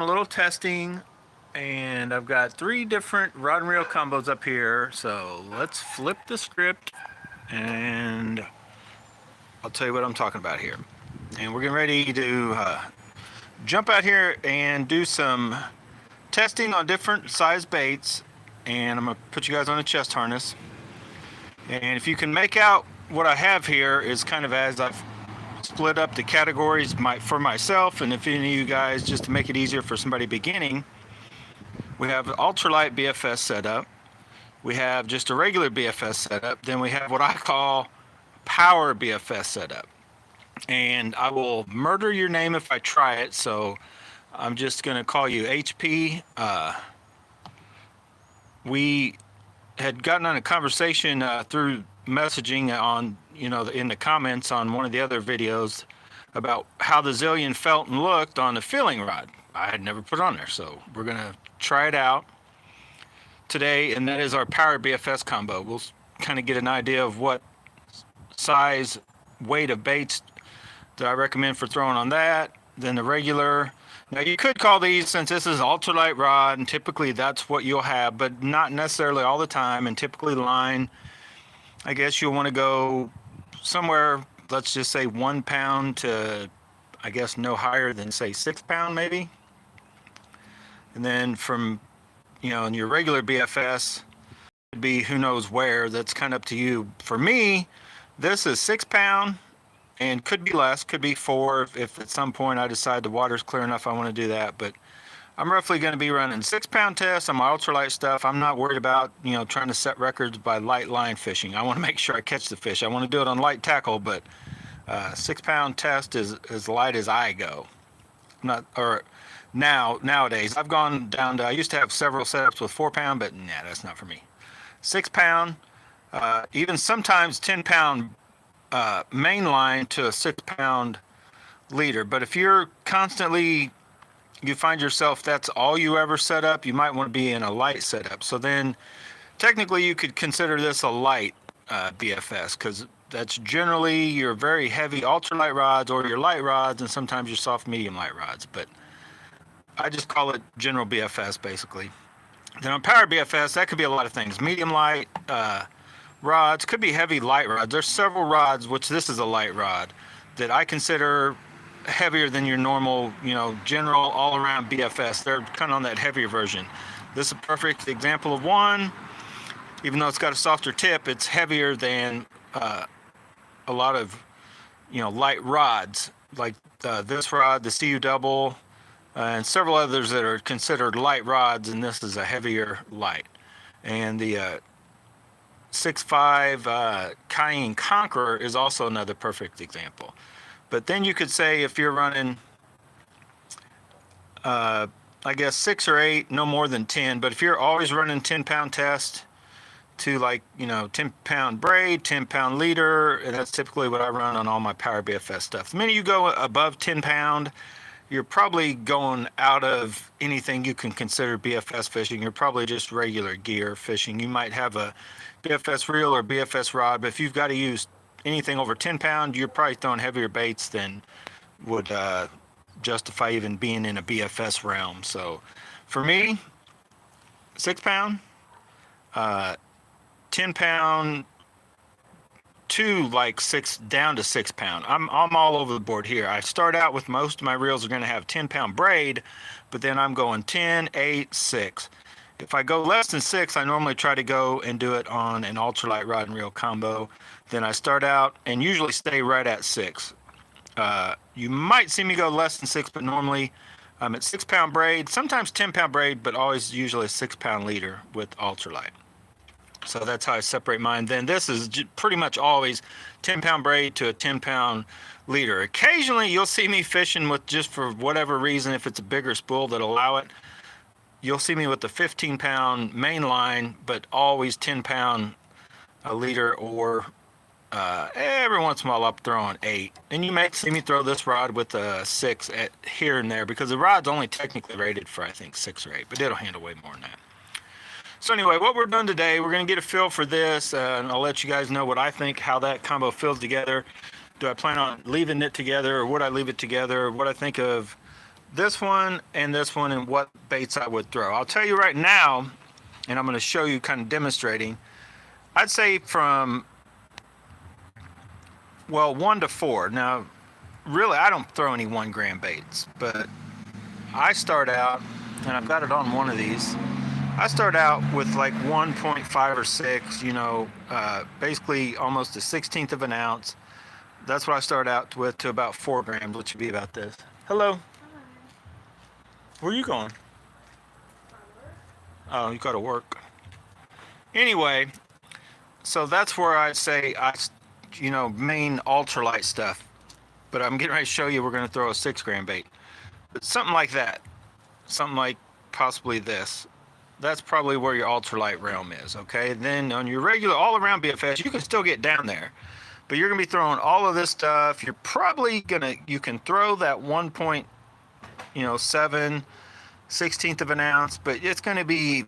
a little testing, and I've got 3 different rod and reel combos up here. So let's flip the script, and I'll tell you what I'm talking about here. And we're getting ready to jump out here and do some testing on different size baits. And I'm gonna put you guys on a chest harness. And if you can make out what I have here is kind of as I've split up the categories for myself, and if any of you guys, just to make it easier for somebody beginning, we have an ultralight BFS setup. We have just a regular BFS setup. Then we have what I call power BFS setup. And I will murder your name if I try it, so I'm just going to call you HP. We had gotten on a conversation through messaging on, in the comments on one of the other videos about how the Zillion felt and looked on the filling rod. I had never put on there, so we're gonna try it out today, and that is our Power BFS combo. We'll kind of get an idea of what size, weight of baits that I recommend for throwing on that. Then the regular. Now you could call these, since this is ultralight rod, and typically that's what you'll have, but not necessarily all the time. And typically line, I guess you'll want to go somewhere, let's just say 1 pound to, I guess, no higher than say 6 pound maybe. And then from, in your regular BFS, it'd be who knows where. That's kind of up to you. For me, this is 6 pound. And could be less, could be 4 if at some point I decide the water's clear enough I want to do that. But I'm roughly going to be running 6 pound tests on my ultralight stuff. I'm not worried about, trying to set records by light line fishing. I want to make sure I catch the fish. I want to do it on light tackle, but 6 pound test is as light as I go. Nowadays, I've gone down to, I used to have several setups with 4 pound, but nah, that's not for me. 6 pound, even sometimes 10 pound main line to a 6 pound leader. But if you're constantly, you find yourself that's all you ever set up, you might want to be in a light setup. So then technically you could consider this a light BFS, because that's generally your very heavy ultralight rods or your light rods, and sometimes your soft medium light rods. But I just call it general BFS basically. Then on power BFS, that could be a lot of things. Medium light, rods, could be heavy light rods. There's several rods, which this is a light rod, that I consider heavier than your normal, general all-around BFS. They're kind of on that heavier version. This is a perfect example of one. Even though it's got a softer tip, it's heavier than a lot of, light rods, like this rod, the CU double, and several others that are considered light rods, and this is a heavier light. And the 6.5 Cayenne Conqueror is also another perfect example. But then you could say if you're running, I guess 6 or 8, no more than 10. But if you're always running 10 pound test to 10 pound braid, 10 pound leader, and that's typically what I run on all my Power BFS stuff. The minute you go above 10 pound, you're probably going out of anything you can consider BFS fishing. You're probably just regular gear fishing. You might have a BFS reel or BFS rod, but if you've got to use anything over 10 pound, you're probably throwing heavier baits than would justify even being in a BFS realm. So for me, 6 pound, 10 pound, down to 6 pound. I'm all over the board here. I start out with most of my reels are going to have 10 pound braid, but then I'm going 10, 8, 6. If I go less than 6, I normally try to go and do it on an ultralight rod and reel combo. Then I start out and usually stay right at 6. You might see me go less than 6, but normally I'm at 6 pound braid, sometimes 10 pound braid, but always usually a 6 pound leader with ultralight. So that's how I separate mine. Then this is pretty much always 10 pound braid to a 10 pound leader. Occasionally you'll see me fishing with, just for whatever reason, if it's a bigger spool that allow it, you'll see me with the 15 pound main line, but always 10 pound leader, or every once in a while I'm throwing 8. And you may see me throw this rod with a 6 at here and there, because the rod's only technically rated for, I think, 6 or 8, but it'll handle way more than that. So anyway, what we're doing today, we're going to get a feel for this, and I'll let you guys know what I think, how that combo feels together. Do I plan on leaving it together, or would I leave it together? What I think of this one and what baits I would throw. I'll tell you right now, and I'm going to show you kind of demonstrating. I'd say from, well, 1 to 4. Now, really, I don't throw any 1 gram baits, but I start out, and I've got it on one of these. I start out with like 1.5 or 6, basically almost a 16th of an ounce. That's what I start out with, to about 4 grams, which would be about this. Hello. Where are you going? Oh, you got to work. Anyway, so that's where I'd say main ultralight stuff. But I'm getting ready to show you we're going to throw a 6 gram bait. But something like that. Something like possibly this. That's probably where your ultralight realm is, okay? Then on your regular all-around BFS, you can still get down there. But you're going to be throwing all of this stuff. You're probably going to, you can throw that 1.7, 16th of an ounce, but it's going to be,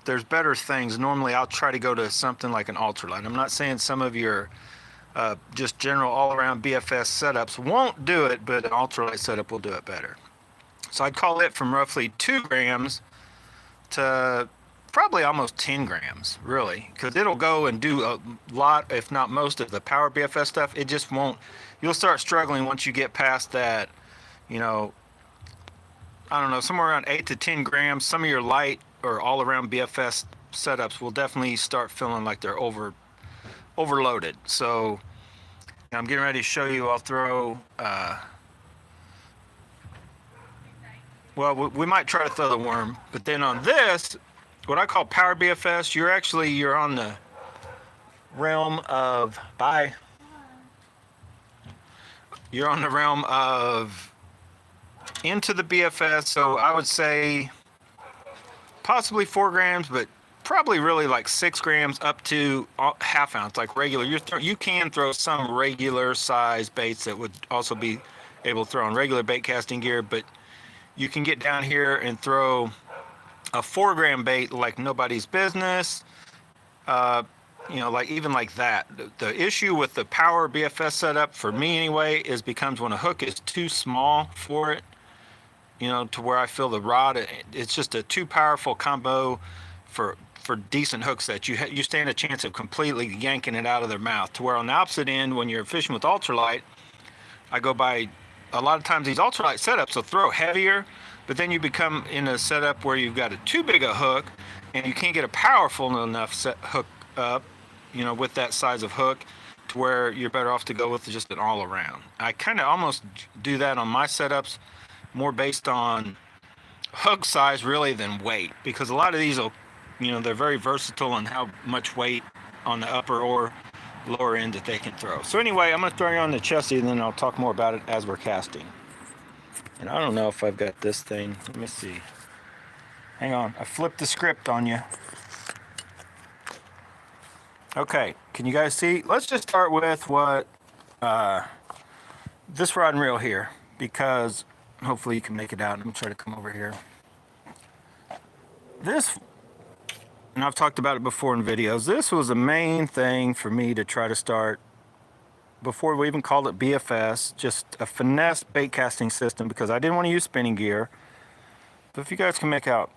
there's better things. Normally I'll try to go to something like an ultralight. I'm not saying some of your just general all-around BFS setups won't do it, but an ultralight setup will do it better. So I'd call it from roughly 2 grams to probably almost 10 grams, really, because it'll go and do a lot, if not most, of the power BFS stuff. It just won't. You'll start struggling once you get past that, I don't know, somewhere around 8 to 10 grams. Some of your light or all-around BFS setups will definitely start feeling like they're overloaded. So I'm getting ready to show you. I'll throw, well, we might try to throw the worm, but then on this, what I call power BFS, you're on the realm of, you're on the realm of into the BFS. So I would say possibly 4 grams, but probably really like 6 grams up to half ounce, like regular. You can throw some regular size baits that would also be able to throw on regular bait casting gear, but you can get down here and throw a 4 gram bait like nobody's business. Like even like that. The issue with the power BFS setup, for me anyway, becomes when a hook is too small for it, to where I feel the rod, it's just a too powerful combo for decent hooks that you stand a chance of completely yanking it out of their mouth. To where on the opposite end, when you're fishing with ultralight, I go by, a lot of times these ultralight setups will throw heavier, but then you become in a setup where you've got too big a hook and you can't get a powerful enough hook up, with that size of hook, to where you're better off to go with just an all around. I kind of almost do that on my setups more based on hook size really than weight, because a lot of these will, they're very versatile on how much weight on the upper or lower end that they can throw. So anyway, I'm going to throw you on the chesty, and then I'll talk more about it as we're casting. And I don't know if I've got this thing. Let me see. Hang on. I flipped the script on you. Okay. Can you guys see? Let's just start with what this rod and reel here, because hopefully you can make it out. I'm going to try to come over here. This, and I've talked about it before in videos, this was the main thing for me to try to start before we even called it BFS, just a finesse bait casting system, because I didn't want to use spinning gear. But if you guys can make out,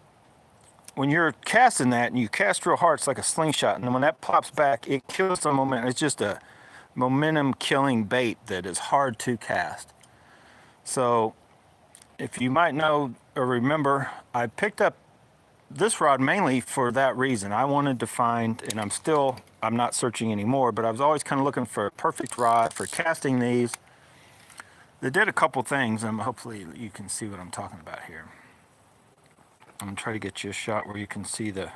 when you're casting that and you cast real hard, it's like a slingshot, and then when that pops back, it kills the momentum. It's just a momentum killing bait that is hard to cast. So if you might know or remember, I picked up this rod mainly for that reason. I wanted to find, and I'm not searching anymore, but I was always kind of looking for a perfect rod for casting these. They did a couple things, and hopefully you can see what I'm talking about here. I'm gonna try to get you a shot where you can see the,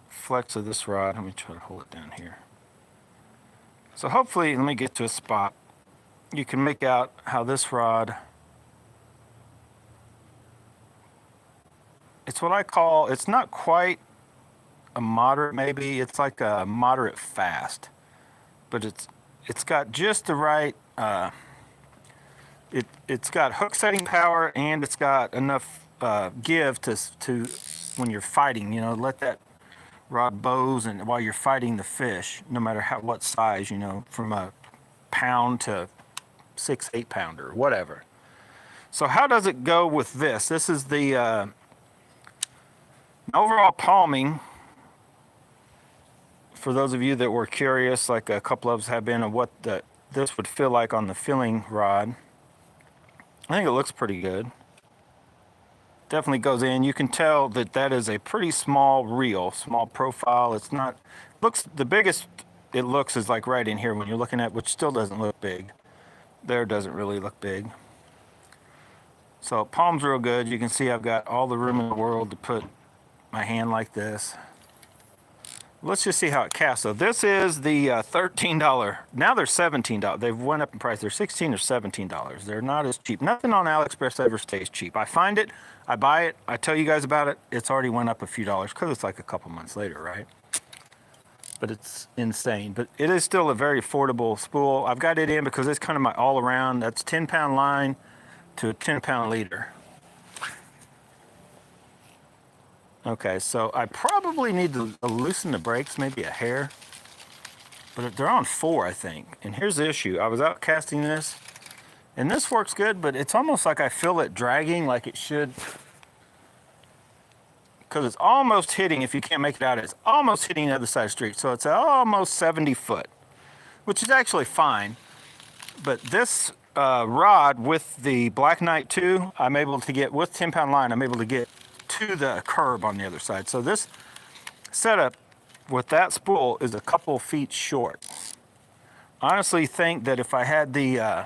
flex of this rod. Let me try to hold it down here. So hopefully, let me get to a spot. You can make out how this rod, it's what I call, it's not quite a moderate, maybe it's like a moderate fast, but it's got just the right, it's got hook setting power, and it's got enough give to when you're fighting, let that rod bows, and while you're fighting the fish, no matter what size, from a pound to 6-8 pounder, whatever. So how does it go with this? This is the overall palming. For those of you that were curious, like a couple of us have been, of what this would feel like on the filling rod. I think it looks pretty good. Definitely goes in. You can tell that that is a pretty small reel, small profile. It's not, looks, the biggest it looks is like right in here when you're looking at, which still doesn't look big. There doesn't really look big. So palm's real good. You can see I've got all the room in the world to put my hand like this. Let's just see how it casts. So this is the $13. Now they're $17. They've went up in price. They're $16 or $17. They're not as cheap. Nothing on AliExpress ever stays cheap. I find it, I buy it, I tell you guys about it. It's already went up a few dollars because it's like a couple months later, right? But it's insane. But it is still a very affordable spool. I've got it in because it's kind of my all around. That's 10-pound line to a 10-pound leader. Okay, so I probably need to loosen the brakes, maybe a hair. But they're on 4, I think. And here's the issue. I was out casting this, and this works good, but it's almost like I feel it dragging like it should. Because it's almost hitting, if you can't make it out, it's almost hitting the other side of the street. So it's almost 70 foot, which is actually fine. But this rod with the Black Knight 2, I'm able to get, with 10-pound line, I'm able to get to the curb on the other side. So this setup with that spool is a couple feet short. I honestly think that if I had the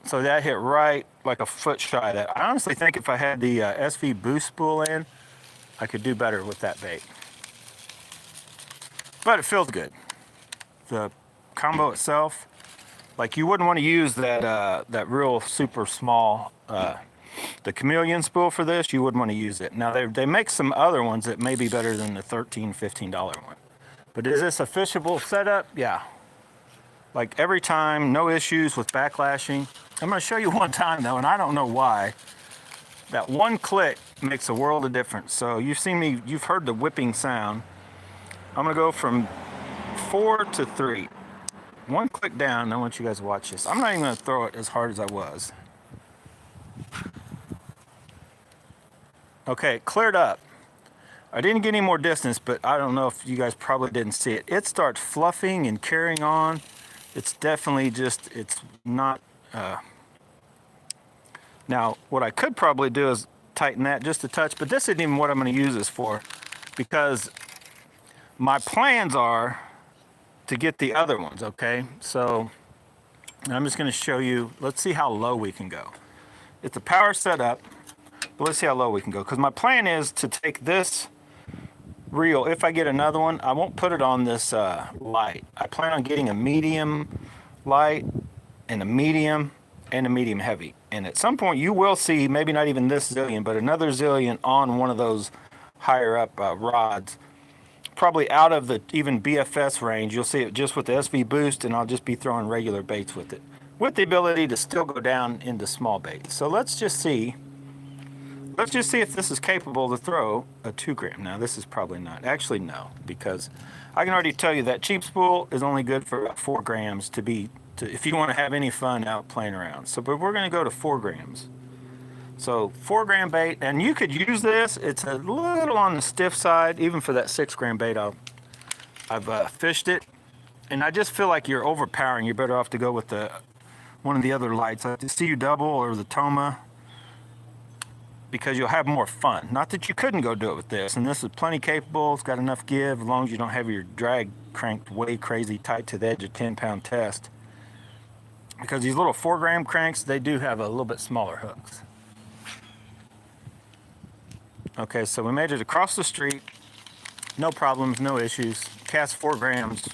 so that hit right like a foot shy of that. I honestly think if I had the SV boost spool in, I could do better with that bait. But it feels good. The combo itself, like you wouldn't want to use that that real super small the chameleon spool for this. You wouldn't want to use it. Now they make some other ones that may be better than the $13, $15 one. But is this a fishable setup? Yeah. Like every time, no issues with backlashing. I'm going to show you one time though, and I don't know why. That one click makes a world of difference. So you've seen me, you've heard the whipping sound. I'm going to go from 4 to 3. One click down, I want you guys to watch this. I'm not even going to throw it as hard as I was. Okay, it cleared up. I didn't get any more distance, but I don't know if you guys probably didn't see it. It starts fluffing and carrying on. It's definitely just, it's not, now what I could probably do is tighten that just a touch, but this isn't even what I'm going to use this for, because my plans are to get the other ones, okay? So I'm just going to show you, let's see how low we can go. It's a power setup, but let's see how low we can go, because my plan is to take this reel, if I get another one, I won't put it on this light. I plan on getting a medium light and a medium heavy. And at some point you will see, maybe not even this zillion, but another zillion on one of those higher up rods. Probably out of the even BFS range, you'll see it just with the SV boost, and I'll just be throwing regular baits with it, with the ability to still go down into small baits. So let's just see if this is capable to throw a 2 gram. Now this is probably not. Actually no, because I can already tell you that cheap spool is only good for about 4 grams if you want to have any fun out playing around. So, but we're going to go to 4 grams. So 4 gram bait, and you could use this. It's a little on the stiff side, even for that 6 gram bait. I've fished it, and I just feel like you're overpowering. You're better off to go with one of the other lights, like the CU Double or the Toma, because you'll have more fun. Not that you couldn't go do it with this, and this is plenty capable. It's got enough give, as long as you don't have your drag cranked way crazy tight to the edge of 10-pound test. Because these little 4 gram cranks, they do have a little bit smaller hooks. Okay, so we made it across the street. No problems, no issues. Cast 4 grams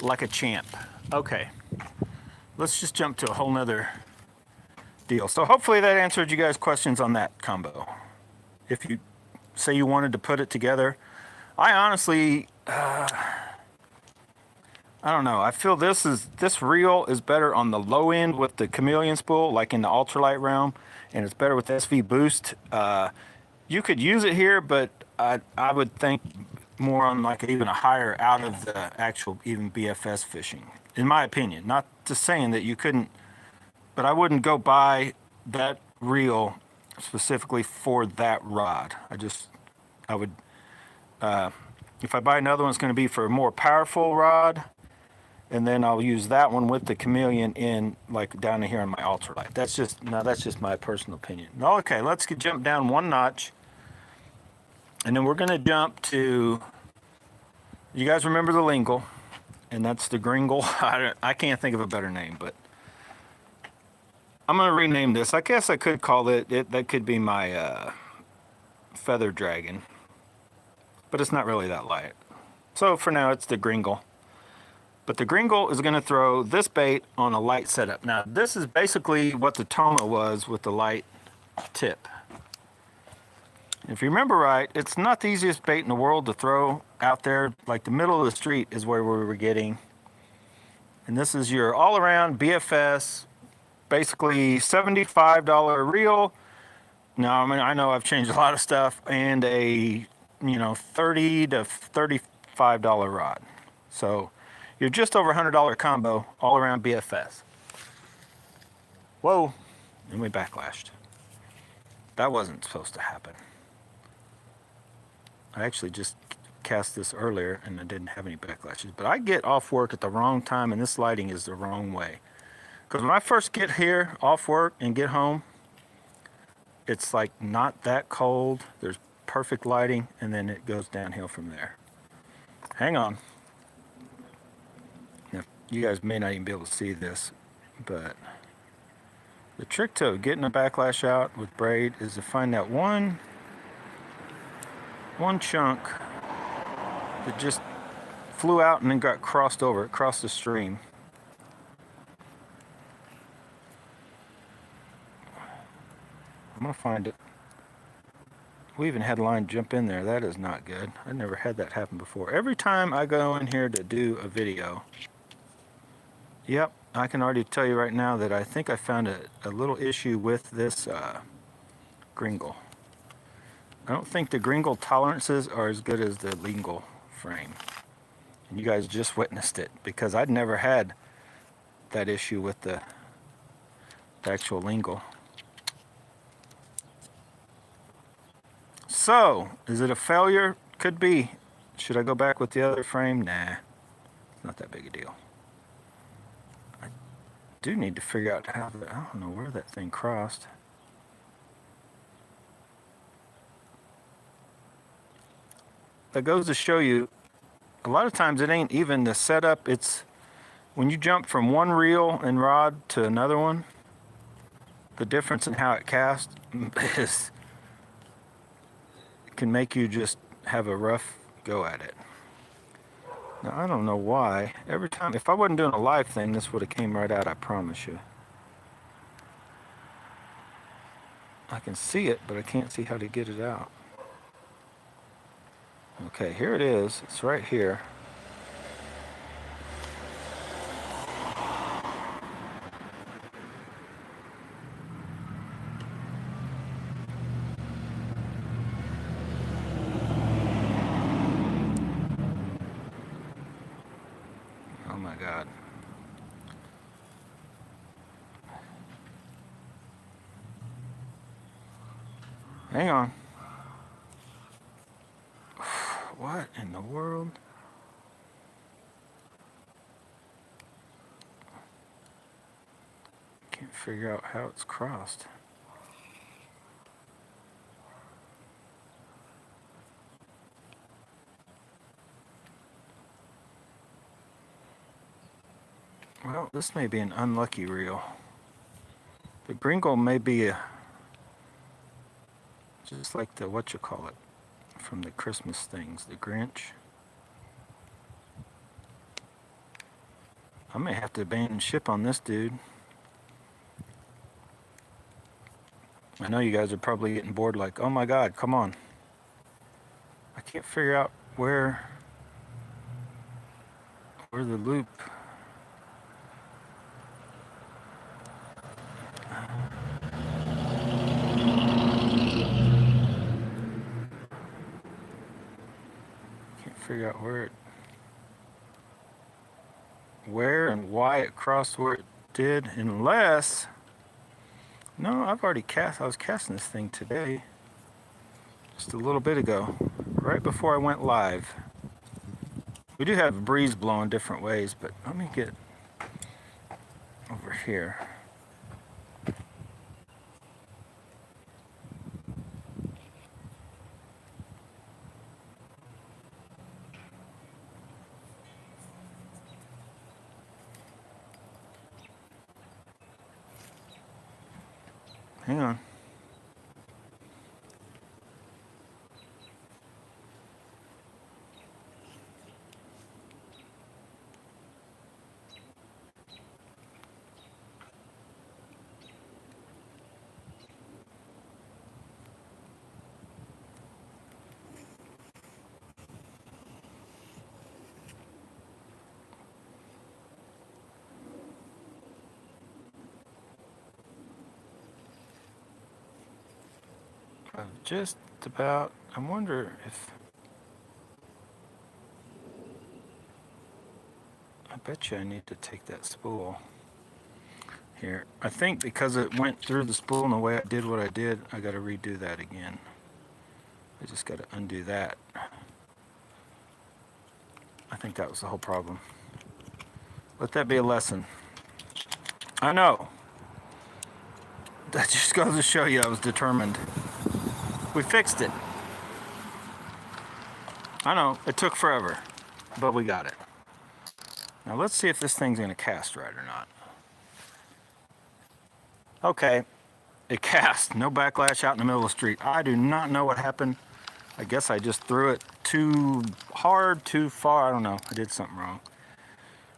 like a champ. Okay, let's just jump to a whole nother deal. So hopefully that answered you guys' questions on that combo. If you say you wanted to put it together, I honestly, I don't know. I feel this reel is better on the low end with the chameleon spool, like in the ultralight realm, and it's better with SV boost. You could use it here, but I would think more on like even a higher out of the actual even BFS fishing. in my opinion. Not just saying that you couldn't, but I wouldn't go buy that reel specifically for that rod. I would, if I buy another one, it's going to be for a more powerful rod, and then I'll use that one with the chameleon in, like down here on my ultralight. That's just my personal opinion. Okay, let's jump down one notch, and then we're going to jump to, you guys remember the lingle, and that's the Gringo. I can't think of a better name, but I'm going to rename this. I guess I could call it, that could be my feather dragon, but it's not really that light. So for now, it's the Gringo. But the Gringo is going to throw this bait on a light setup. Now, this is basically what the Toma was with the light tip. If you remember right, it's not the easiest bait in the world to throw out there. Like the middle of the street is where we were getting. And this is your all-around BFS, basically $75 reel. Now, I mean, I know I've changed a lot of stuff, and a, $30 to $35 rod. So you're just over $100 combo, all around BFS. Whoa, and we backlashed. That wasn't supposed to happen. I actually just cast this earlier and I didn't have any backlashes, but I get off work at the wrong time and this lighting is the wrong way. Because when I first get here off work and get home, it's like not that cold. There's perfect lighting, and then it goes downhill from there. Hang on. Now, you guys may not even be able to see this, but the trick to getting a backlash out with braid is to find that one chunk that just flew out and then got crossed over, across the stream. I'm gonna find it. We even had a line jump in there. That is not good. I never had that happen before. Every time I go in here to do a video, yep, I can already tell you right now that I think I found a little issue with this Gringo. I don't think the Gringo tolerances are as good as the lingle frame. And you guys just witnessed it, because I'd never had that issue with the actual lingle. So, is it a failure? Could be. Should I go back with the other frame? Nah, it's not that big a deal. I do need to figure out how I don't know where that thing crossed. That goes to show you, a lot of times it ain't even the setup, it's when you jump from one reel and rod to another one, the difference in how it casts is, can make you just have a rough go at it. Now, I don't know why. Every time, if I wasn't doing a live thing, this would have came right out, I promise you. I can see it, but I can't see how to get it out. Okay, here it is. It's right here. Oh my God. Hang on. What in the world? Can't figure out how it's crossed. Well, this may be an unlucky reel. The Gringo may be just like the, whatchamacallit, from the Christmas things, the Grinch. I may have to abandon ship on this dude. I know you guys are probably getting bored like, oh my God, come on. I can't figure out where the loop. Can't figure out where and why it crossed where it did, unless... No, I've already cast. I was casting this thing today. Just a little bit ago. Right before I went live. We do have a breeze blowing different ways, but let me get over here. Hang on. Just about, I wonder if, I bet you I need to take that spool here. I think because it went through the spool and the way I did what I did, I got to redo that again. I just got to undo that. I think that was the whole problem. Let that be a lesson. I know. That just goes to show you I was determined. We fixed it. I know, it took forever, but we got it. Now let's see if this thing's gonna cast right or not. Okay, it cast. No backlash out in the middle of the street. I do not know what happened. I guess I just threw it too hard, too far. I don't know, I did something wrong.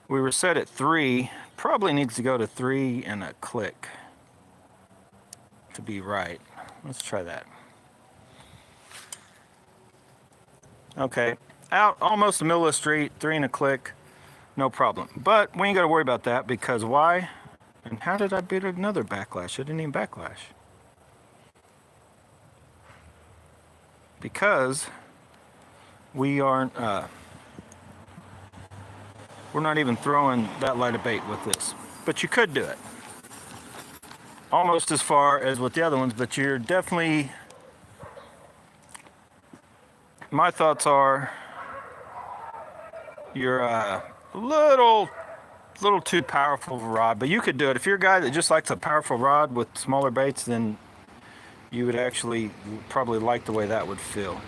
We were set at 3. Probably needs to go to 3 and a click to be right. Let's try that. Okay, out almost the middle of the street, 3 and a click, no problem. But we ain't got to worry about that because why? And how did I beat another backlash? I didn't even backlash. Because we aren't, we're not even throwing that light of bait with this. But you could do it. Almost as far as with the other ones, but you're definitely... My thoughts are you're a little too powerful of a rod, but you could do it. If you're a guy that just likes a powerful rod with smaller baits, then you would actually probably like the way that would feel.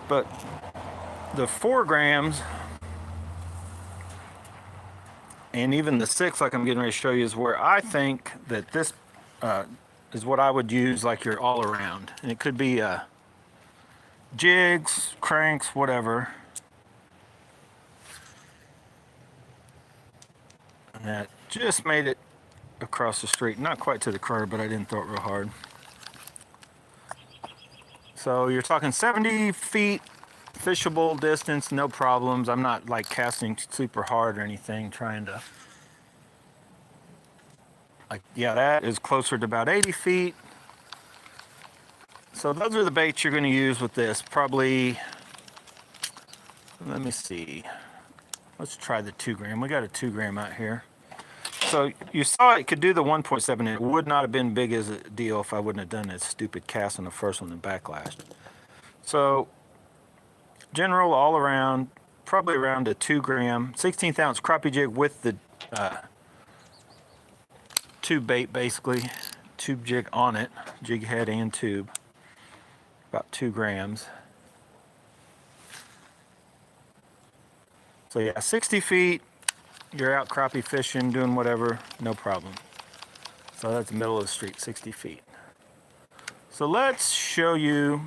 But the 4 grams and even the 6, like I'm getting ready to show you, is where I think that this is what I would use like your all around. And it could be jigs, cranks, whatever. And that just made it across the street. Not quite to the curb, but I didn't throw it real hard. So you're talking 70 feet fishable distance, no problems. I'm not like casting super hard or anything, trying to... Like, yeah, that is closer to about 80 feet. So those are the baits you're going to use with this. Probably, let me see. Let's try the 2 gram. We got a 2 gram out here. So you saw it could do the 1.7. It would not have been big as a deal if I wouldn't have done that stupid cast on the first one and backlash. So general all around, probably around a 2 gram, 16th ounce crappie jig with the tube bait, basically. Tube jig on it, jig head and tube. About 2 grams. So yeah, 60 feet, you're out crappie fishing, doing whatever, no problem. So that's the middle of the street, 60 feet. So let's show you,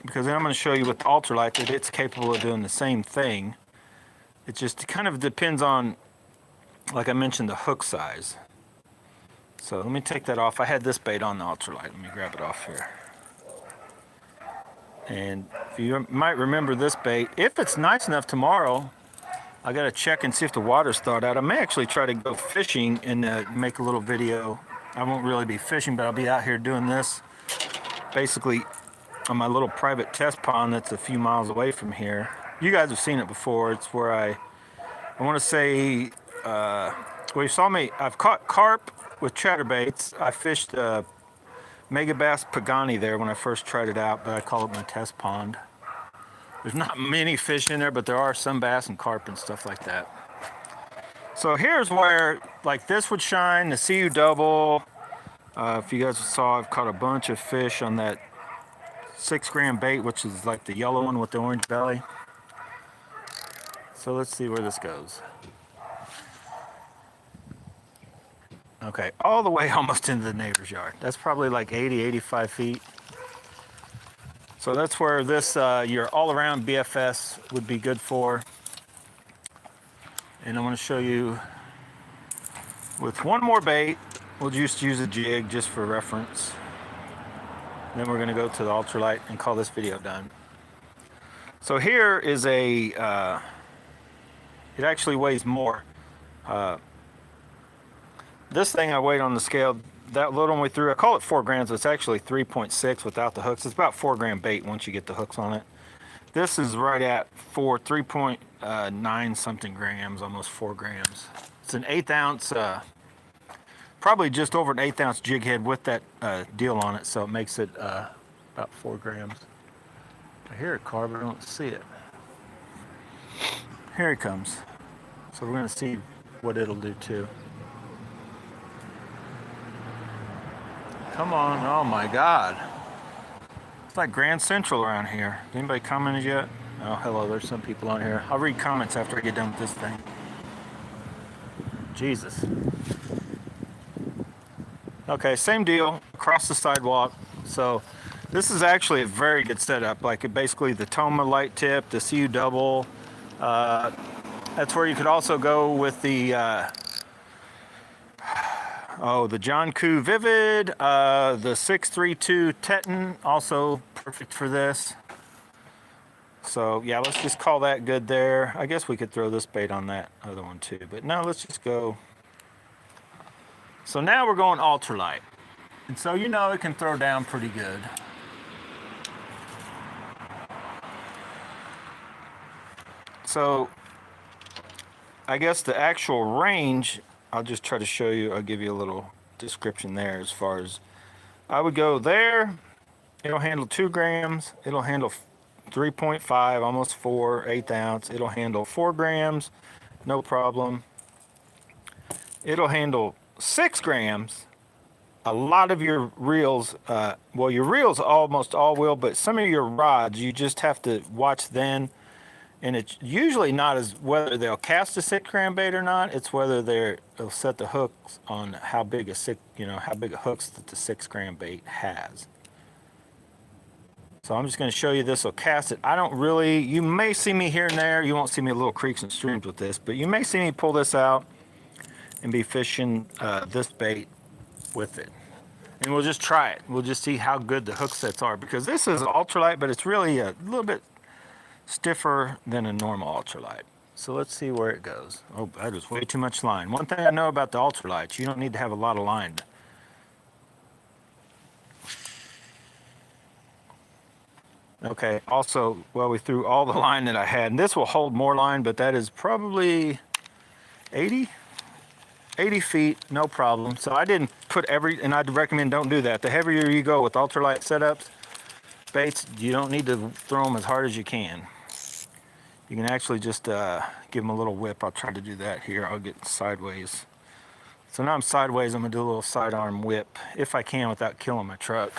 because then I'm going to show you with the Ultralight that it's capable of doing the same thing. It just kind of depends on, like I mentioned, the hook size. So let me take that off. I had this bait on the Ultralight. Let me grab it off here. And you might remember this bait. If it's nice enough tomorrow, I gotta check and see if the water's thawed out. I may actually try to go fishing and make a little video. I won't really be fishing, but I'll be out here doing this basically on my little private test pond that's a few miles away from here. You guys have seen it before. It's where I I want to say, well, you saw me. I've caught carp with chatterbaits. I fished Mega Bass Pagani there when I first tried it out, but I call it my test pond. There's not many fish in there, but there are some bass and carp and stuff like that. So here's where, like, this would shine, the CU double. If you guys saw, I've caught a bunch of fish on that 6-gram bait, which is like the yellow one with the orange belly. So let's see where this goes. Okay, all the way almost into the neighbor's yard. That's probably like 80, 85 feet. So that's where this, your all-around BFS would be good for. And I want to show you with one more bait. We'll just use a jig just for reference. Then we're going to go to the Ultralight and call this video done. So here is a, it actually weighs more. This thing I weighed on the scale, that little one we threw, I call it 4 grams, but it's actually 3.6 without the hooks. It's about 4-gram bait once you get the hooks on it. This is right at 3.9 something grams, almost 4 grams. It's an 1/8 ounce, probably just over an 1/8 ounce jig head with that deal on it, so it makes it about 4 grams. I hear it, carp, but I don't see it. Here it comes. So we're going to see what it'll do too. Come on, oh my God. It's like Grand Central around here. Anybody commented yet? Oh, hello, there's some people on here. I'll read comments after I get done with this thing. Jesus. Okay, same deal, across the sidewalk. So this is actually a very good setup. Like basically the Toma light tip, the CU double. That's where you could also go with the the John Koo Vivid, the 632 Teton, also perfect for this. So yeah, let's just call that good there. I guess we could throw this bait on that other one too, but no, let's just go. So now we're going ultralight. And so you know it can throw down pretty good. So I guess the actual range, I'll just try to show you, I'll give you a little description there as far as, I would go there, it'll handle 2 grams, it'll handle 3.5, almost 4, 1/8 ounce, it'll handle 4 grams, no problem. It'll handle 6 grams. A lot of your reels, well, your reels almost all will, but some of your rods, you just have to watch then. And it's usually not as whether they'll cast a 6-gram bait or not. It's whether they'll set the hooks on how big a how big a hooks that the 6-gram bait has. So I'm just going to show you this will cast it. I don't really. You may see me here and there. You won't see me little creeks and streams with this, but you may see me pull this out and be fishing this bait with it. And we'll just try it. We'll just see how good the hook sets are, because this is ultralight, but it's really a little bit stiffer than a normal ultralight. So let's see where it goes. Oh, that is way too much line. One thing I know about the ultralights, you don't need to have a lot of line. Okay, also, well, we threw all the line that I had, and this will hold more line, but that is probably 80 feet, no problem. So I didn't put and I'd recommend don't do that. The heavier you go with ultralight setups, baits, you don't need to throw them as hard as you can. You can actually just give them a little whip. I'll try to do that here. I'll get sideways. So now I'm sideways. I'm going to do a little sidearm whip, if I can, without killing my truck.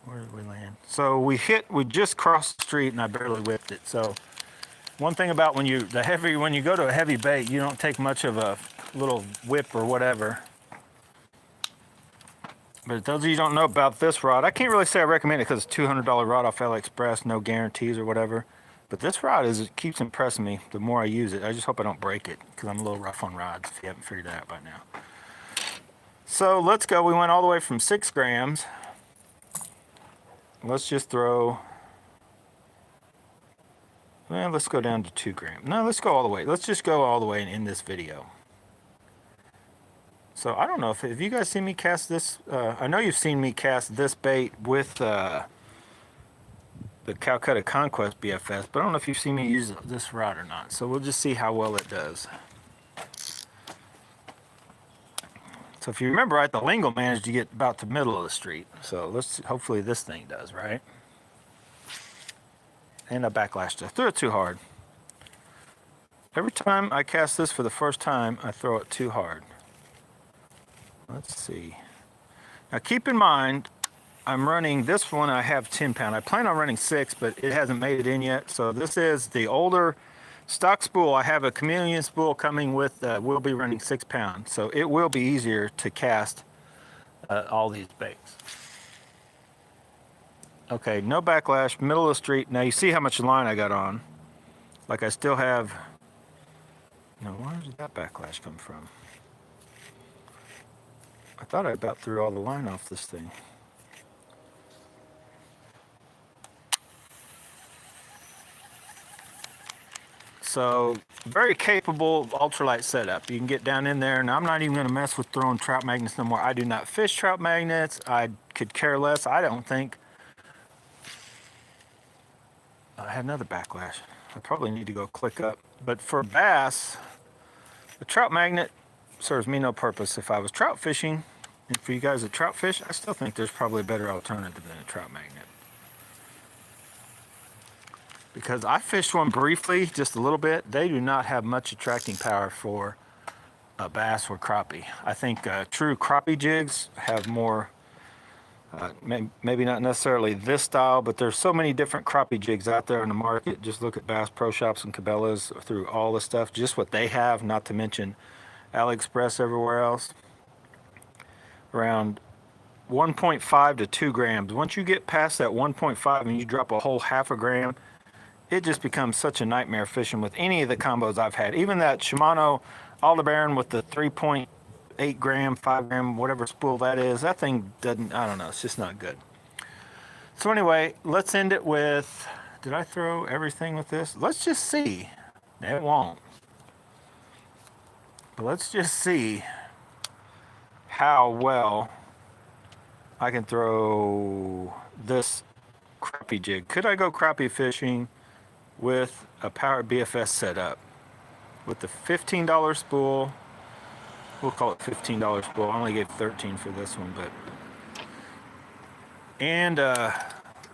Where did we land? So we just crossed the street, and I barely whipped it. So one thing about when you go to a heavy bait, you don't take much of a little whip or whatever. But those of you who don't know about this rod, I can't really say I recommend it because it's a $200 rod off AliExpress, no guarantees or whatever. But this rod it keeps impressing me the more I use it. I just hope I don't break it, because I'm a little rough on rods, if you haven't figured that out by now. So let's go. We went all the way from 6 grams. Let's just throw, well, let's go down to 2 grams. No, let's go all the way. Let's just go all the way in this video. So I don't know if you guys seen me cast this. I know you've seen me cast this bait with the Calcutta Conquest BFS, but I don't know if you've seen me use this rod or not. So we'll just see how well it does. So if you remember right, the lingo managed to get about the middle of the street. So hopefully this thing does, right? And I backlashed it. I threw it too hard. Every time I cast this for the first time, I throw it too hard. Let's see. Now keep in mind, I'm running this one, I have 10 pound. I plan on running 6, but it hasn't made it in yet. So this is the older stock spool. I have a chameleon spool coming with, we'll be running 6 pound. So it will be easier to cast all these baits. Okay, no backlash, middle of the street. Now you see how much line I got on. Like I still have, now where did that backlash come from? I thought I about threw all the line off this thing. So very capable ultralight setup. You can get down in there, and I'm not even going to mess with throwing trout magnets no more. I do not fish trout magnets. I could care less. I don't think. I had another backlash. I probably need to go click up. But for bass, the trout magnet serves me no purpose. If I was trout fishing, and for you guys that trout fish, I still think there's probably a better alternative than a trout magnet. Because I fished one briefly, just a little bit. They do not have much attracting power for a bass or crappie. I think true crappie jigs have more, maybe not necessarily this style, but there's so many different crappie jigs out there in the market. Just look at Bass Pro Shops and Cabela's through all the stuff, just what they have, not to mention AliExpress everywhere else. Around 1.5 to 2 grams. Once you get past that 1.5 and you drop a whole half a gram, it just becomes such a nightmare fishing with any of the combos I've had. Even that Shimano Aldebaran with the 3.8 gram, 5 gram, whatever spool that is, that thing doesn't, I don't know, it's just not good. So anyway, let's end it with, did I throw everything with this? Let's just see. It won't. But let's just see how well I can throw this crappie jig. Could I go crappie fishing with a power BFS setup with the $15 spool? We'll call it $15 spool. I only gave 13 for this one, but and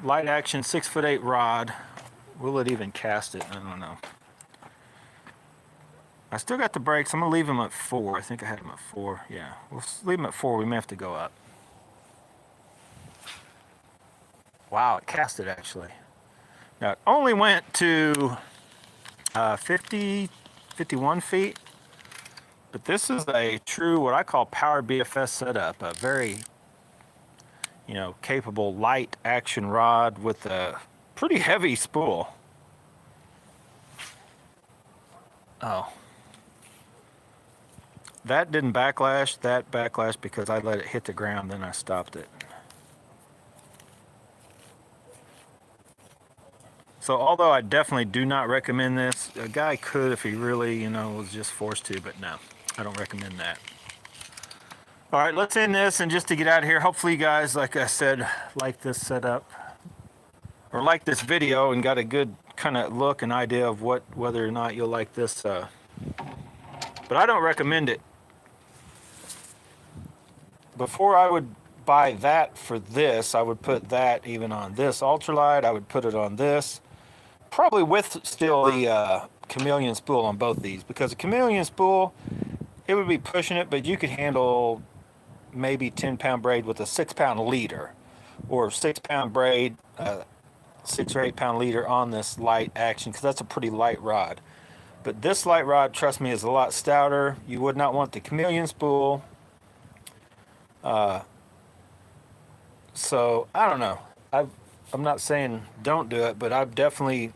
light action 6'8" rod. Will it even cast it? I don't know. I still got the brakes. I'm gonna leave them at 4. I think I had them at 4. Yeah, we'll leave them at 4. We may have to go up. Wow, it cast it actually. Now it only went to 51 feet, but this is a true, what I call power BFS setup, a very, capable light action rod with a pretty heavy spool. Oh. That didn't backlash, that backlashed because I let it hit the ground, then I stopped it. So although I definitely do not recommend this, a guy could if he really, was just forced to, but no, I don't recommend that. All right, let's end this, and just to get out of here, hopefully you guys, like I said, like this setup, or like this video and got a good kind of look and idea of whether or not you'll like this. But I don't recommend it. Before I would buy that for this, I would put that even on this ultralight. I would put it on this. Probably with still the chameleon spool on both these, because a chameleon spool, it would be pushing it, but you could handle maybe 10-pound braid with a 6-pound leader, or 6-pound braid, 6 or 8-pound leader on this light action, because that's a pretty light rod. But this light rod, trust me, is a lot stouter. You would not want the chameleon spool. So I don't know. I'm not saying don't do it, but I definitely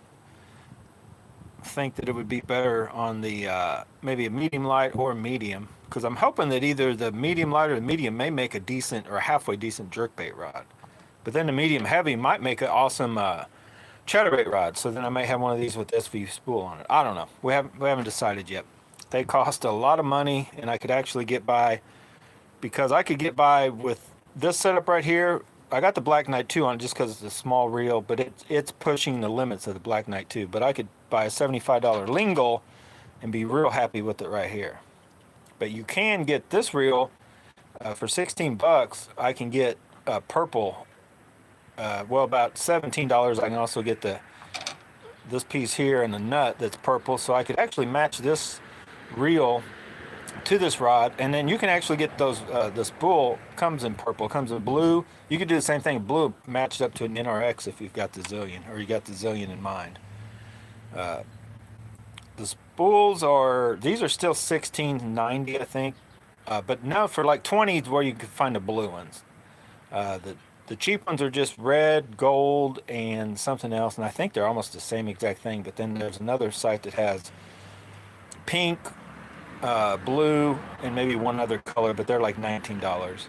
think that it would be better on the maybe a medium light or medium, because I'm hoping that either the medium light or the medium may make a decent or a halfway decent jerkbait rod, but then the medium heavy might make an awesome chatterbait rod. So then I may have one of these with SV spool on it. I don't know. We haven't decided yet. They cost a lot of money, and I could actually get by, because I could get by with this setup right here I got the Black Knight 2 on it just because it's a small reel, but it's pushing the limits of the Black Knight 2. But I could buy a $75 lingle and be real happy with it right here. But you can get this reel for 16 bucks. I can get purple. Well, about $17. I can also get this piece here and the nut that's purple. So I could actually match this reel to this rod, and then you can actually get those. The spool comes in purple, comes in blue. You could do the same thing, blue matched up to an NRX if you've got the Zillion, or you got the Zillion in mind. The spools these are still $16.90, I think, but no, for like 20 is where you can find the blue ones. The cheap ones are just red, gold, and something else, and I think they're almost the same exact thing. But then there's another site that has pink, blue, and maybe one other color, but they're like $19.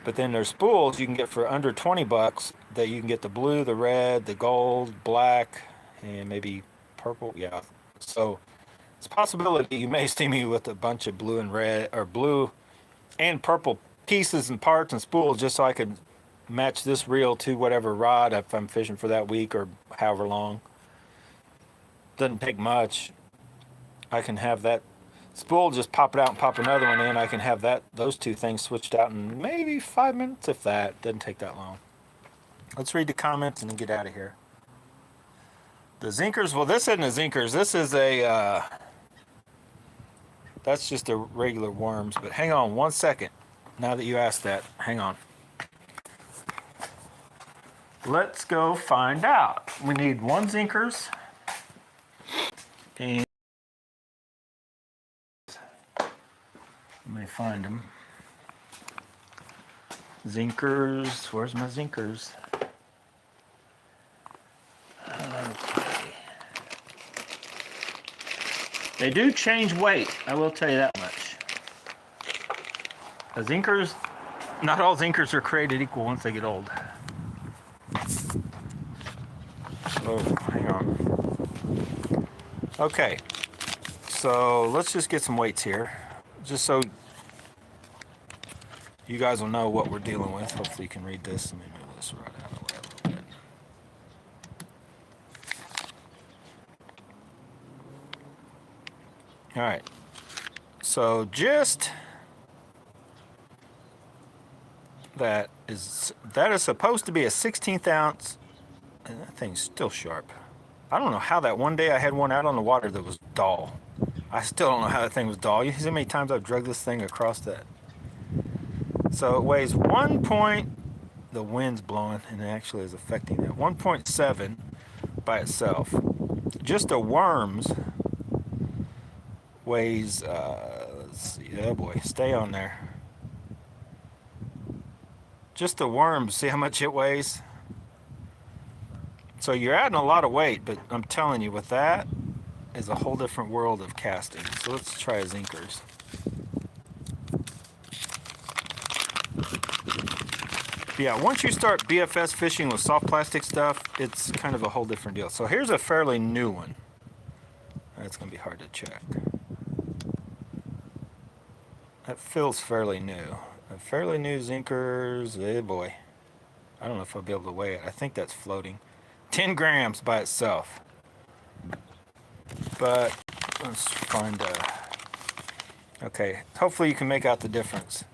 But then there's spools you can get for under 20 bucks that you can get the blue, the red, the gold, black, and maybe purple. Yeah. So it's a possibility you may see me with a bunch of blue and red, or blue and purple pieces and parts and spools, just so I could match this reel to whatever rod if I'm fishing for that week or however long. Doesn't take much. I can have that spool, just pop it out and pop another one in. I can have those two things switched out in maybe 5 minutes, if that. Doesn't take that long. Let's read the comments and then get out of here. The Zinkers, well, this isn't a Zinkers. This is a, that's just a regular worms. But hang on 1 second. Now that you asked that, hang on. Let's go find out. We need one Zinkers. And let me find them. Zinkers, where's my Zinkers? Okay. They do change weight, I will tell you that much. The Zinkers, not all Zinkers are created equal once they get old. Oh, hang on. Okay, so let's just get some weights here, just so you guys will know what we're dealing with. Hopefully you can read this. Let me move this right out of the way a little bit. All right, so just that is supposed to be a 16th ounce, and that thing's still sharp. I don't know how that one day I had one out on the water that was dull. I still don't know how that thing was dull. You see how many times I've dragged this thing across that. So it weighs the wind's blowing and it actually is affecting that. 1.7 by itself. Just a worms weighs, let's see, oh boy, stay on there. Just the worms, see how much it weighs? So you're adding a lot of weight, but I'm telling you, with that is a whole different world of casting. So let's try a Zinkers. Yeah, once you start BFS fishing with soft plastic stuff, it's kind of a whole different deal. So here's a fairly new one. That's going to be hard to check. That feels fairly new. A fairly new Zinkers, oh boy. I don't know if I'll be able to weigh it. I think that's floating. 10 grams by itself. But let's find okay, hopefully you can make out the difference.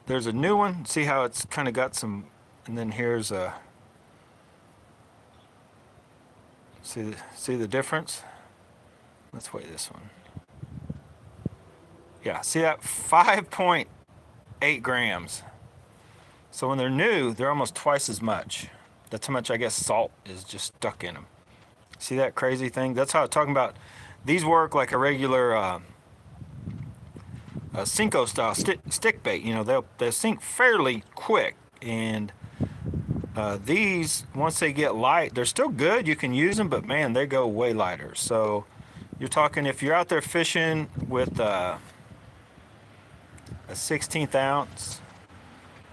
There's a new one. See how it's kind of got some, and then here's a, see the difference? Let's weigh this one. Yeah, see that? 5.8 grams. So when they're new, they're almost twice as much. That's how much, I guess, salt is just stuck in them. See that crazy thing? That's how I'm talking about. These work like a regular Cinco style stick bait. You know, they'll sink fairly quick. And these, once they get light, they're still good. You can use them, but man, they go way lighter. So you're talking, if you're out there fishing with a 16th ounce.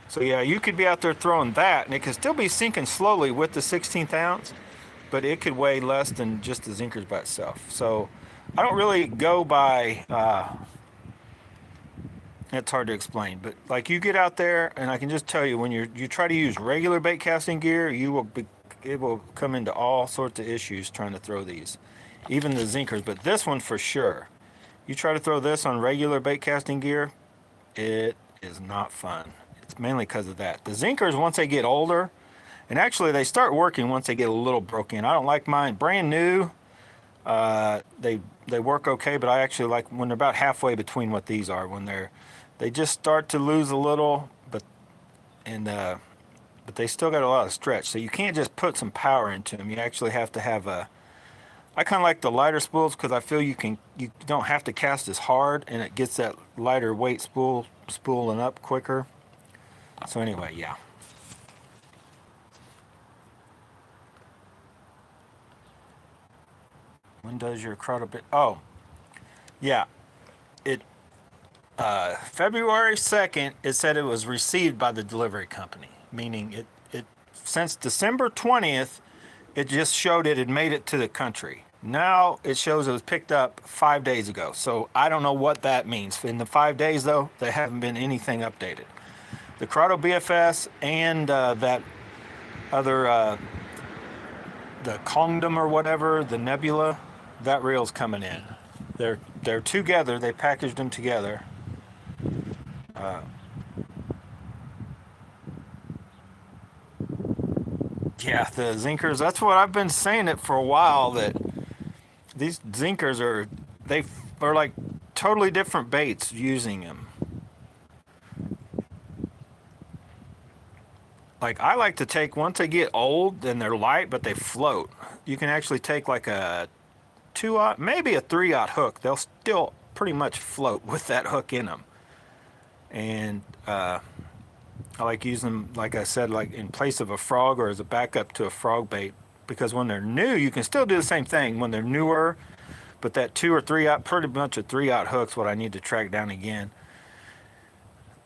So yeah, you could be out there throwing that, and it could still be sinking slowly with the 16th ounce, but it could weigh less than just the Zinkers by itself. So I don't really go by It's hard to explain, but like you get out there, and I can just tell you when you try to use regular bait casting gear, it will come into all sorts of issues trying to throw these, even the zinkers. But this one for sure, you try to throw this on regular bait casting gear, it is not fun. It's mainly because of that. The zinkers, once they get older, and actually they start working once they get a little broken. I don't like mine brand new. They work okay, but I actually like when they're about halfway between what these are. When they just start to lose a little, but they still got a lot of stretch. So you can't just put some power into them. You actually have to have a. I kind of like the lighter spools because I feel you don't have to cast as hard, and it gets that lighter weight spooling up quicker. So anyway, yeah. When does your crowd bit? Oh, yeah. It February 2nd. It said it was received by the delivery company, meaning it since December 20th, it just showed it had made it to the country. Now it shows it was picked up 5 days ago. So I don't know what that means. In the 5 days though, there haven't been anything updated. The Corrado BFS and that other the Condom or whatever, the Nebula, that reel's coming in. They're together. They packaged them together. Yeah, the zinkers. That's what I've been saying it for a while. That these zinkers are like totally different baits using them. Like I like to take once they get old, then they're light, but they float. You can actually take like a 2-aught, maybe a 3-aught hook. They'll still pretty much float with that hook in them. And I like using them, like I said, like in place of a frog or as a backup to a frog bait. Because when they're new, you can still do the same thing when they're newer. But that 2 or 3-aught, pretty much a 3-aught hook's what I need to track down again.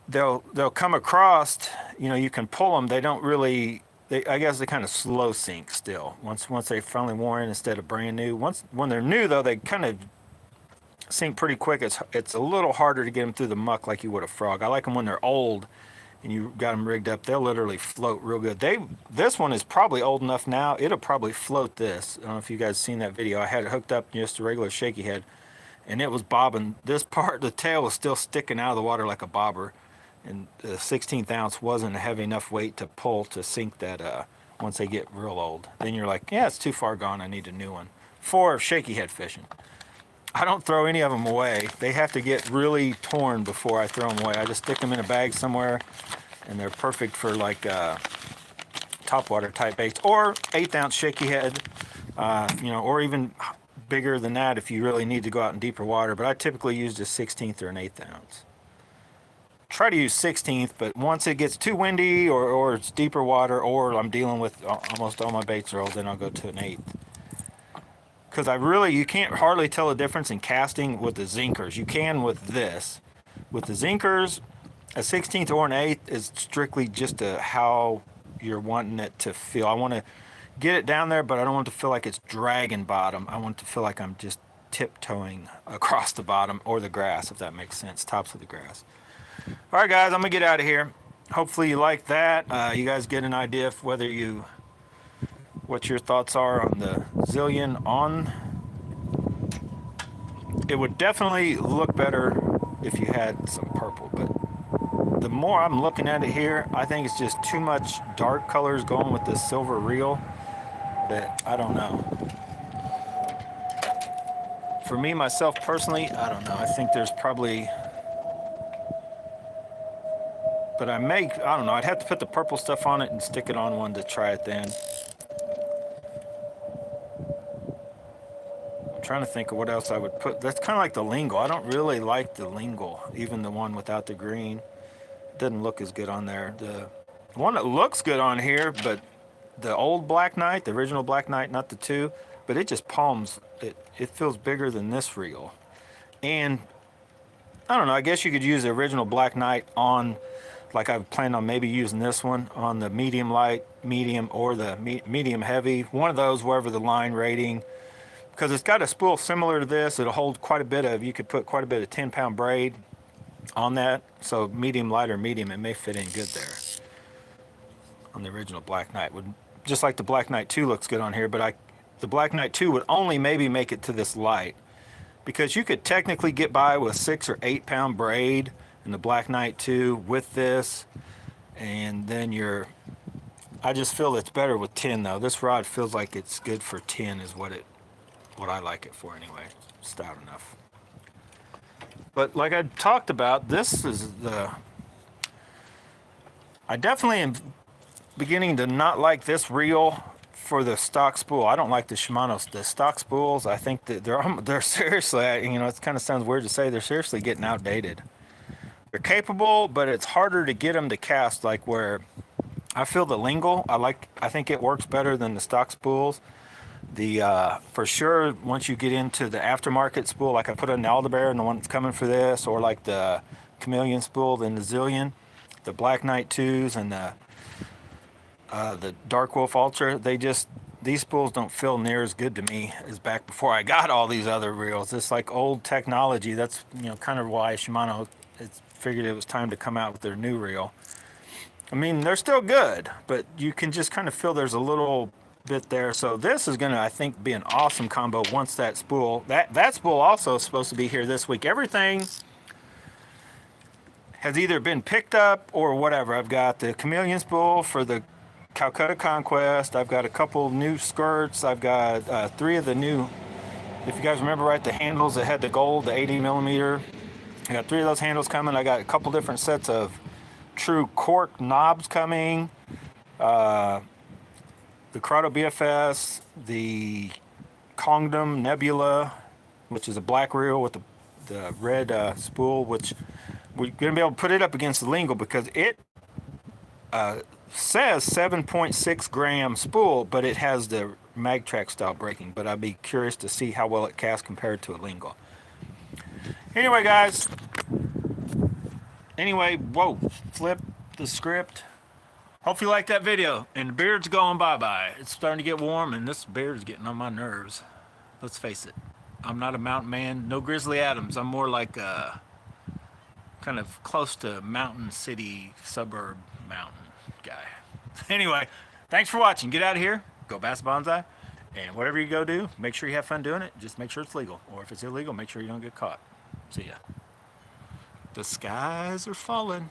They'll come across, you can pull them. They don't really. I guess they kind of slow sink still. Once they finally worn instead of brand new. When they're new though, they kind of sink pretty quick. It's a little harder to get them through the muck like you would a frog. I like them when they're old and you got them rigged up. They'll literally float real good. This one is probably old enough now. It'll probably float this. I don't know if you guys seen that video. I had it hooked up just a regular shaky head, and it was bobbing. This part, the tail was still sticking out of the water like a bobber. And the 16th ounce wasn't a heavy enough weight to pull to sink that once they get real old. Then you're like, yeah, it's too far gone. I need a new one. For shaky head fishing. I don't throw any of them away. They have to get really torn before I throw them away. I just stick them in a bag somewhere, and they're perfect for like topwater type baits or 1/8 ounce shaky head, or even bigger than that if you really need to go out in deeper water. But I typically use a 16th or an 1/8 ounce. Try to use 16th, but once it gets too windy or it's deeper water or I'm dealing with almost all my baits are old, then I'll go to an 1/8. Because you can't hardly tell a difference in casting with the zinkers. You can with this. With the zinkers, a 16th or an 1/8 is strictly just how you're wanting it to feel. I want to get it down there, but I don't want it to feel like it's dragging bottom. I want it to feel like I'm just tiptoeing across the bottom or the grass, if that makes sense, tops of the grass. All right, guys, I'm going to get out of here. Hopefully you like that. You guys get an idea of what your thoughts are on the Zillion on. It would definitely look better if you had some purple, but the more I'm looking at it here, I think it's just too much dark colors going with this silver reel that I don't know. For me, myself personally, I don't know. I think there's probably... But I don't know, I'd have to put the purple stuff on it and stick it on one to try it then. I'm trying to think of what else I would put. That's kind of like the lingle. I don't really like the lingle, even the one without the green. It doesn't look as good on there. The one that looks good on here, but the old Black Knight, the original Black Knight, not the 2, but it just palms. It feels bigger than this reel. And I don't know, I guess you could use the original Black Knight on... Like I planned on maybe using this one on the medium light, medium, or the medium heavy. One of those, wherever the line rating. Because it's got a spool similar to this. It'll hold quite a bit of, you could put quite a bit of 10-pound braid. on that. So medium, light, or medium, it may fit in good there on the original Black Knight. Would just like the Black Knight 2 looks good on here, but the Black Knight 2 would only maybe make it to this light, because you could technically get by with 6 or 8 pound braid in the Black Knight 2 with this, and then I just feel it's better with 10 though. This rod feels like it's good for 10 is what I like it for anyway. Stout enough. But like I talked about, this is I definitely am beginning to not like this reel for the stock spool. I don't like the Shimano, the stock spools. I think that they're seriously, it kind of sounds weird to say, they're seriously getting outdated. They're capable, but it's harder to get them to cast, like where I feel the lingle, I think it works better than the stock spools. For sure, once you get into the aftermarket spool, like I put in the Aldebaran and the one that's coming for this, or like the Chameleon spool and the Zillion, the Black Knight 2s and the Dark Wolf Ultra, these spools don't feel near as good to me as back before I got all these other reels. It's like old technology. That's, kind of why Shimano figured it was time to come out with their new reel. I mean, they're still good, but you can just kind of feel there's a little bit there. So this is going to, I think, be an awesome combo once that spool, that spool also is supposed to be here this week. Everything has either been picked up or whatever. I've got the Chameleon spool for the Calcutta Conquest. I've got a couple new skirts. I've got 3 of the new, if you guys remember right, the handles that had the gold, the 80 millimeter. I got 3 of those handles coming. I got a couple different sets of true cork knobs coming. The Corrado BFS, the Kongdom Nebula, which is a black reel with the red spool, which we're going to be able to put it up against the lingle because it says 7.6 gram spool, but it has the MagTrack style braking. But I'd be curious to see how well it casts compared to a lingle. Anyway, guys. Whoa, flip the script. Hope you liked that video. And the beard's going bye-bye. It's starting to get warm, and this beard's getting on my nerves. Let's face it. I'm not a mountain man. No Grizzly Adams. I'm more like kind of close to mountain city suburb mountain guy. Anyway, thanks for watching. Get out of here. Go bass bonsai. And whatever you go do, make sure you have fun doing it. Just make sure it's legal. Or if it's illegal, make sure you don't get caught. See ya. The skies are falling.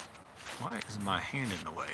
Why is my hand in the way?